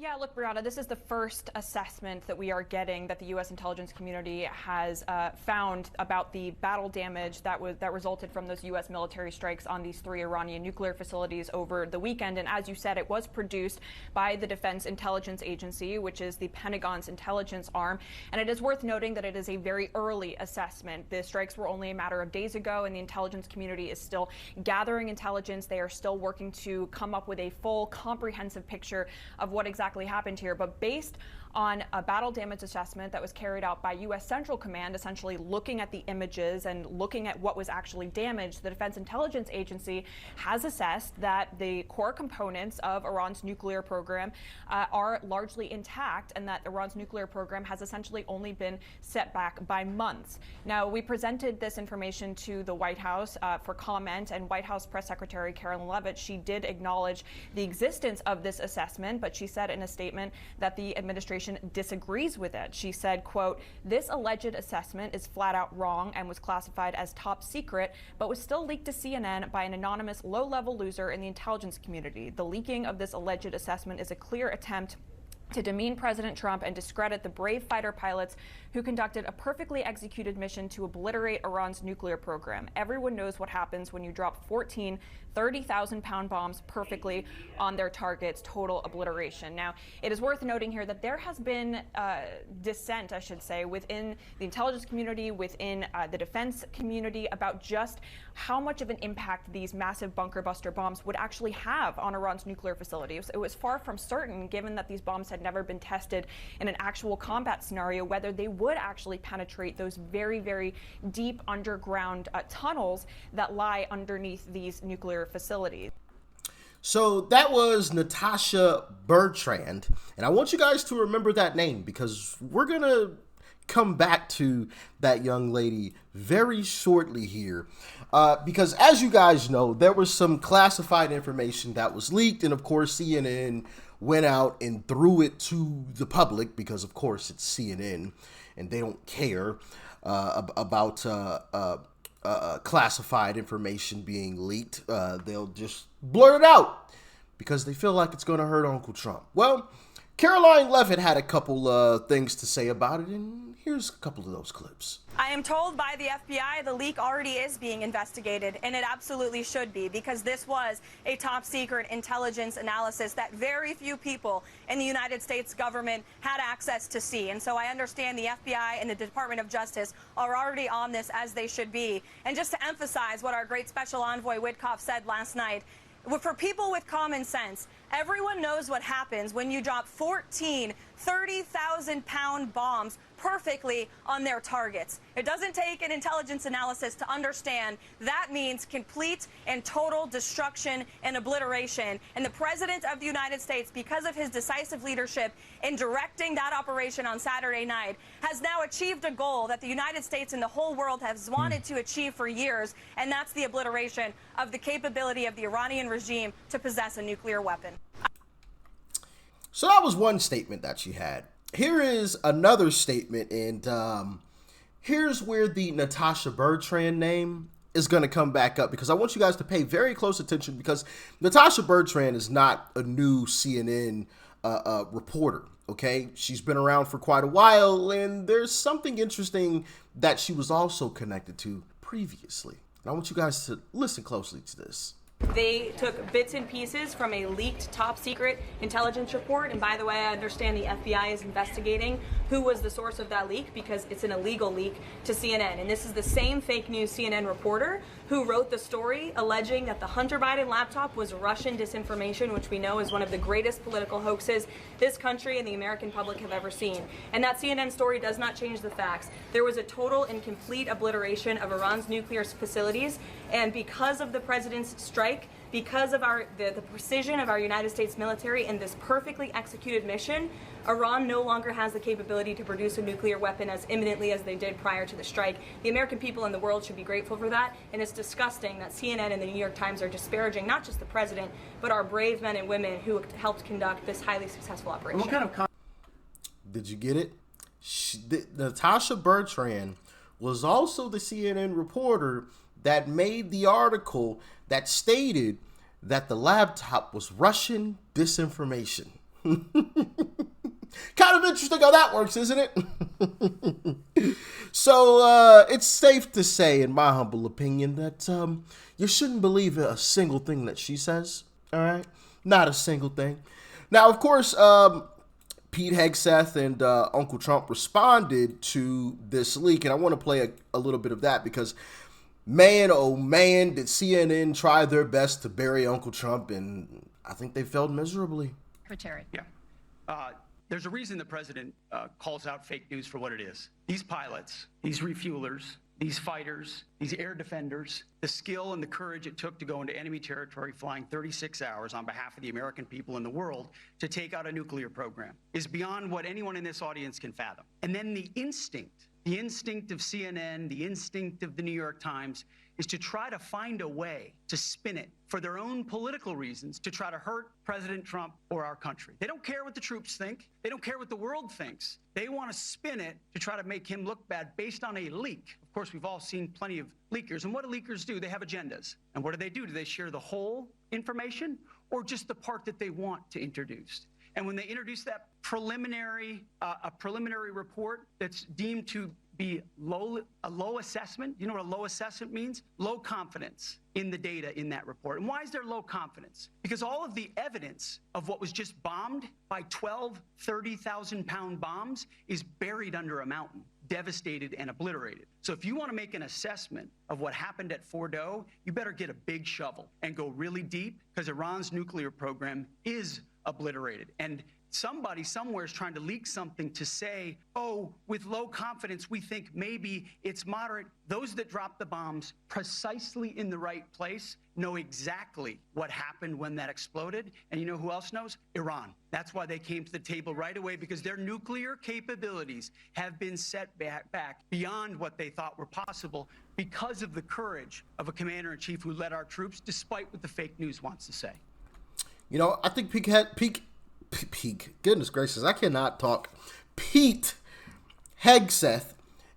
Yeah, look, Brianna, this is the first assessment that we are getting that the U.S. intelligence community has found about the battle damage that resulted from those U.S. military strikes on these 3 Iranian nuclear facilities over the weekend. And as you said, it was produced by the Defense Intelligence Agency, which is the Pentagon's intelligence arm. And it is worth noting that it is a very early assessment. The strikes were only a matter of days ago, and the intelligence community is still gathering intelligence. They are still working to come up with a full, comprehensive picture of what exactly happened here, but based on a battle damage assessment that was carried out by U.S. Central Command, essentially looking at the images and looking at what was actually damaged, the Defense Intelligence Agency has assessed that the core components of Iran's nuclear program are largely intact, and that Iran's nuclear program has essentially only been set back by months. Now, we presented this information to the White House for comment, and White House Press Secretary Carolyn Leavitt, she did acknowledge the existence of this assessment, but she said in a statement that the administration disagrees with it. She said, quote, "This alleged assessment is flat out wrong and was classified as top secret, but was still leaked to CNN by an anonymous low-level loser in the intelligence community. The leaking of this alleged assessment is a clear attempt to demean President Trump and discredit the brave fighter pilots who conducted a perfectly executed mission to obliterate Iran's nuclear program. Everyone knows what happens when you drop 14 30,000-pound bombs perfectly on their targets, total obliteration." Now, it is worth noting here that there has been dissent, I should say, within the intelligence community, within the defense community, about just how much of an impact these massive bunker buster bombs would actually have on Iran's nuclear facilities. It was far from certain, given that these bombs had never been tested in an actual combat scenario, whether they would actually penetrate those very, very deep underground tunnels that lie underneath these nuclear facilities. So that was Natasha Bertrand, and I want you guys to remember that name because we're going to come back to that young lady very shortly here. Because as you guys know, there was some classified information that was leaked, and of course CNN went out and threw it to the public because of course it's CNN and they don't care about classified information being leaked. They'll just blurt it out because they feel like it's going to hurt Uncle Trump. Well, Caroline Leavitt had a couple things to say about it, and here's a couple of those clips. I am told by the FBI the leak already is being investigated, and it absolutely should be, because this was a top secret intelligence analysis that very few people in the United States government had access to see. And so I understand the FBI and the Department of Justice are already on this, as they should be. And just to emphasize what our great special envoy Witkoff said last night, for people with common sense, everyone knows what happens when you drop 14 30,000-pound bombs perfectly on their targets. It doesn't take an intelligence analysis to understand that means complete and total destruction and obliteration. And the President of the United States, because of his decisive leadership in directing that operation on Saturday night, has now achieved a goal that the United States and the whole world has wanted to achieve for years, and that's the obliteration of the capability of the Iranian regime to possess a nuclear weapon. So that was one statement that she had. Here is another statement, and here's where the Natasha Bertrand name is going to come back up, because I want you guys to pay very close attention, because Natasha Bertrand is not a new CNN reporter, okay? She's been around for quite a while, and there's something interesting that she was also connected to previously. And I want you guys to listen closely to this. They took bits and pieces from a leaked top secret intelligence report. And by the way, I understand the FBI is investigating who was the source of that leak, because it's an illegal leak to CNN. And this is the same fake news CNN reporter who wrote the story alleging that the Hunter Biden laptop was Russian disinformation, which we know is one of the greatest political hoaxes this country and the American public have ever seen. And that CNN story does not change the facts. There was a total and complete obliteration of Iran's nuclear facilities. And because of the president's strike, because of the precision of our United States military and this perfectly executed mission, Iran no longer has the capability to produce a nuclear weapon as imminently as they did prior to the strike. The American people and the world should be grateful for that, and it's disgusting that CNN and the New York Times are disparaging not just the president, but our brave men and women who helped conduct this highly successful operation. What kind of Did you get it? Natasha Bertrand was also the CNN reporter that made the article that stated that the laptop was Russian disinformation. Kind of interesting how that works, isn't it? So it's safe to say, in my humble opinion, that you shouldn't believe a single thing that she says. All right, not a single thing. Now, of course, Pete Hegseth and Uncle Trump responded to this leak, and I want to play a little bit of that because, man, oh man, did CNN try their best to bury Uncle Trump, and I think they failed miserably. Secretary. Yeah. There's a reason the president calls out fake news for what it is. These pilots, these refuelers, these fighters, these air defenders, the skill and the courage it took to go into enemy territory flying 36 hours on behalf of the American people and the world to take out a nuclear program is beyond what anyone in this audience can fathom. And then the instinct of CNN, the instinct of the New York Times is to try to find a way to spin it for their own political reasons to try to hurt President Trump or our country. They don't care what the troops think. They don't care what the world thinks. They want to spin it to try to make him look bad based on a leak. Of course, we've all seen plenty of leakers. And what do leakers do? They have agendas. And what do? Do they share the whole information or just the part that they want to introduce? And when they introduce that preliminary report that's deemed to be a low assessment, you know what a low assessment means? Low confidence in the data in that report. And why is there low confidence? Because all of the evidence of what was just bombed by 12 30,000-pound bombs is buried under a mountain, devastated and obliterated. So if you want to make an assessment of what happened at Fordo, you better get a big shovel and go really deep because Iran's nuclear program is obliterated. And somebody somewhere is trying to leak something to say, oh, with low confidence, we think maybe it's moderate. Those that dropped the bombs precisely in the right place know exactly what happened when that exploded. And you know who else knows? Iran. That's why they came to the table right away, because their nuclear capabilities have been set back beyond what they thought were possible because of the courage of a commander-in-chief who led our troops, despite what the fake news wants to say. You know, I think goodness gracious, I cannot talk. Pete Hegseth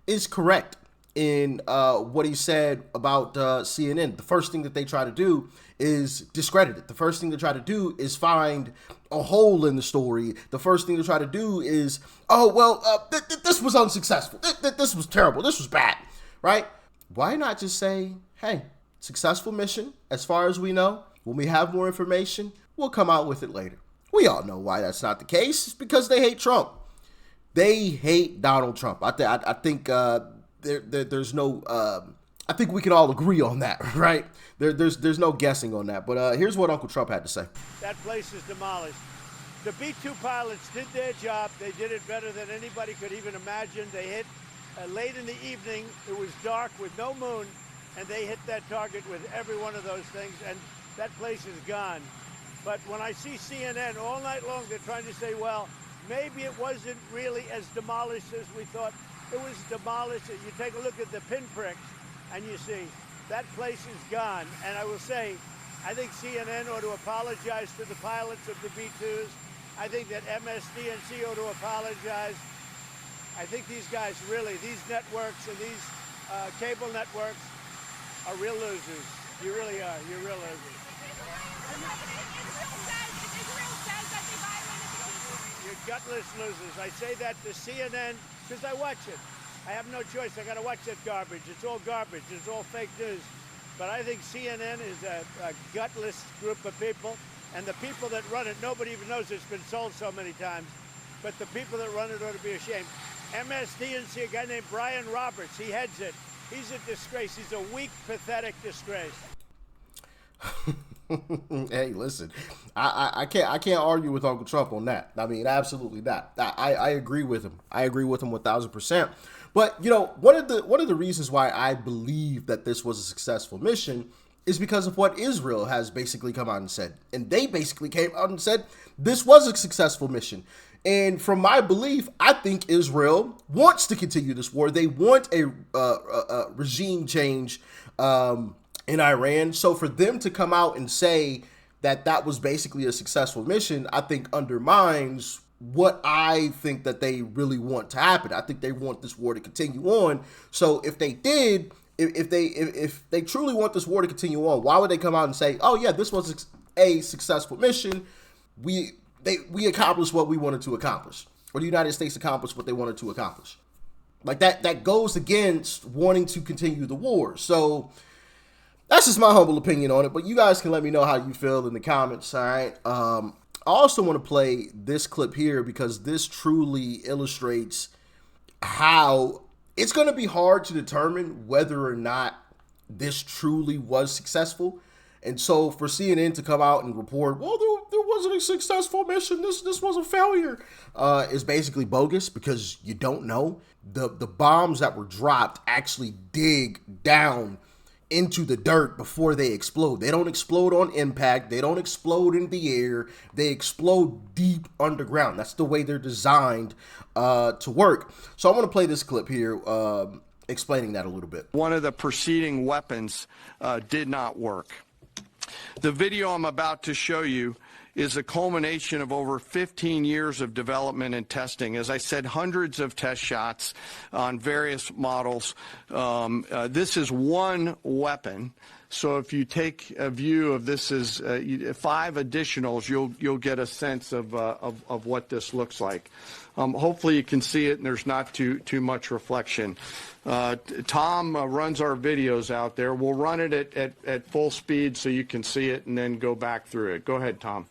is correct in what he said about CNN. The first thing that they try to do is discredit it. The first thing they try to do is find a hole in the story. The first thing they try to do is, this was unsuccessful. This was terrible. This was bad, right? Why not just say, hey, successful mission, as far as we know. When we have more information, we'll come out with it later. We all know why that's not the case. It's because they hate Trump. They hate Donald Trump. I think there's no. I think we can all agree on that, right? There's no guessing on that. But here's what Uncle Trump had to say. That place is demolished. The B-2 pilots did their job. They did it better than anybody could even imagine. They hit late in the evening. It was dark with no moon, and they hit that target with every one of those things. And that place is gone. But when I see CNN all night long, they're trying to say, well, maybe it wasn't really as demolished as we thought. It was demolished. You take a look at the pinpricks, and you see that place is gone. And I will say, I think CNN ought to apologize to the pilots of the B-2s. I think that MSDNC ought to apologize. I think these guys really, these networks and these cable networks are real losers. You really are. You're real losers. You're gutless losers. I say that to CNN because I watch it. I have no choice. I got to watch that garbage. It's all garbage. It's all fake news. But I think CNN is a gutless group of people. And the people that run it, nobody even knows it's been sold so many times. But the people that run it ought to be ashamed. MSDNC, a guy named Brian Roberts, he heads it. He's a disgrace. He's a weak, pathetic disgrace. Hey, listen, I can't argue with Uncle Trump on that. I mean, absolutely not. I agree with him. I agree with him 1,000%. But you know, one of the reasons why I believe that this was a successful mission is because of what Israel has basically come out and said. And they basically came out and said this was a successful mission. And from my belief, I think Israel wants to continue this war. They want a regime change in Iran. So for them to come out and say that that was basically a successful mission, I think undermines what I think that they really want to happen. I think they want this war to continue on. So if they did, if they truly want this war to continue on, why would they come out and say, oh yeah, this was a successful mission. We accomplished what we wanted to accomplish. or the United States accomplished what they wanted to accomplish. Like that goes against wanting to continue the war. So that's just my humble opinion on it, but you guys can let me know how you feel in the comments, all right? I also want to play this clip here because this truly illustrates how it's going to be hard to determine whether or not this truly was successful. And so for CNN to come out and report, well, there wasn't a successful mission, this was a failure, is basically bogus because you don't know. The bombs that were dropped actually dig down into the dirt before they explode. They don't explode on impact. They don't explode in the air. They explode deep underground. That's the way they're designed to work. So I want to play this clip here explaining that a little bit. One of the preceding weapons did not work. The video I'm about to show you is a culmination of over 15 years of development and testing. As I said, hundreds of test shots on various models. This is one weapon. So if you take a view of this as 5 additionals, you'll get a sense of what this looks like. Hopefully you can see it and there's not too much reflection. Tom runs our videos out there. We'll run it at full speed so you can see it and then go back through it. Go ahead, Tom.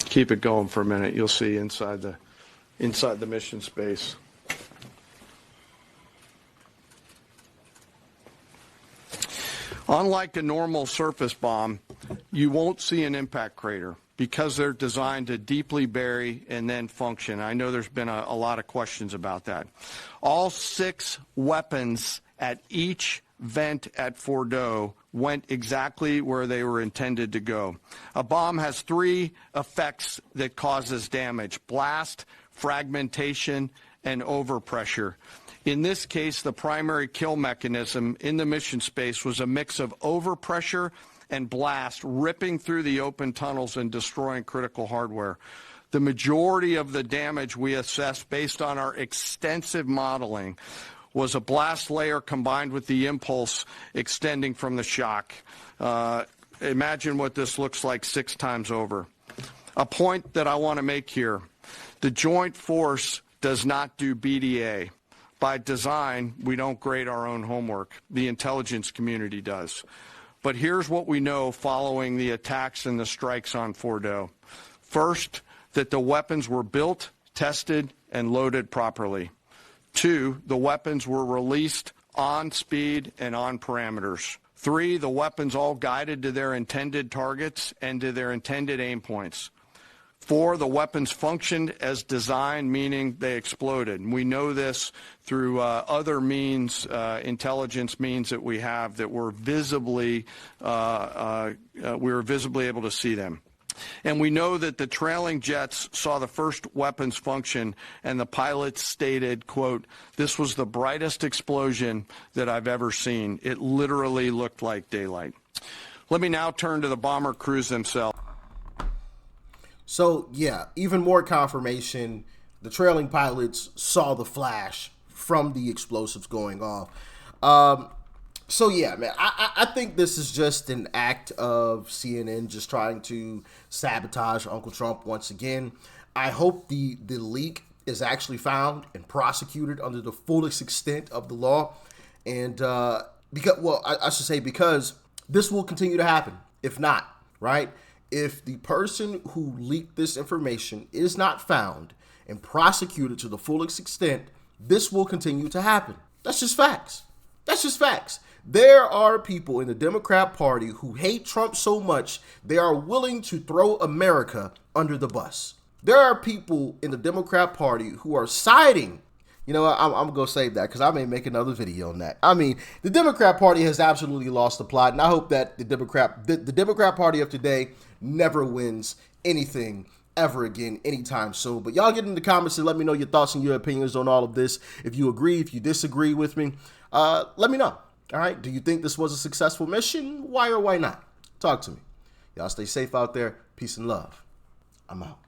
Keep it going for a minute. You'll see inside the mission space. Unlike a normal surface bomb, you won't see an impact crater because they're designed to deeply bury and then function. I know there's been a lot of questions about that. All 6 weapons at each vent at Fordo went exactly where they were intended to go. A bomb has 3 effects that causes damage: blast, fragmentation, and overpressure. In this case, the primary kill mechanism in the mission space was a mix of overpressure and blast, ripping through the open tunnels and destroying critical hardware. The majority of the damage we assessed based on our extensive modeling was a blast layer combined with the impulse extending from the shock. Imagine what this looks like 6 times over. A point that I want to make here: the Joint Force does not do BDA. By design, we don't grade our own homework. The intelligence community does. But here's what we know following the attacks and the strikes on Fordo. First, that the weapons were built, tested, and loaded properly. 2, the weapons were released on speed and on parameters. 3, the weapons all guided to their intended targets and to their intended aim points. 4, the weapons functioned as designed, meaning they exploded. And we know this through other means, intelligence means that we have, that were visibly, we were visibly able to see them. And we know that the trailing jets saw the first weapons function, and the pilots stated, quote, "This was the brightest explosion that I've ever seen. It literally looked like daylight." Let me now turn to the bomber crews themselves. So, yeah, even more confirmation. The trailing pilots saw the flash from the explosives going off. So, yeah, man, I think this is just an act of CNN just trying to sabotage Uncle Trump once again. I hope the leak is actually found and prosecuted under the fullest extent of the law. And because this will continue to happen. If not, right? If the person who leaked this information is not found and prosecuted to the fullest extent, this will continue to happen. That's just facts. That's just facts. There are people in the Democrat Party who hate Trump so much, they are willing to throw America under the bus. There are people in the Democrat Party who are siding. You know what? I'm going to go save that because I may make another video on that. I mean, the Democrat Party has absolutely lost the plot, and I hope that the Democrat Party of today never wins anything ever again anytime soon. But y'all get in the comments and let me know your thoughts and your opinions on all of this. If you agree, if you disagree with me, let me know. All right, do you think this was a successful mission? Why or why not? Talk to me. Y'all stay safe out there. Peace and love. I'm out.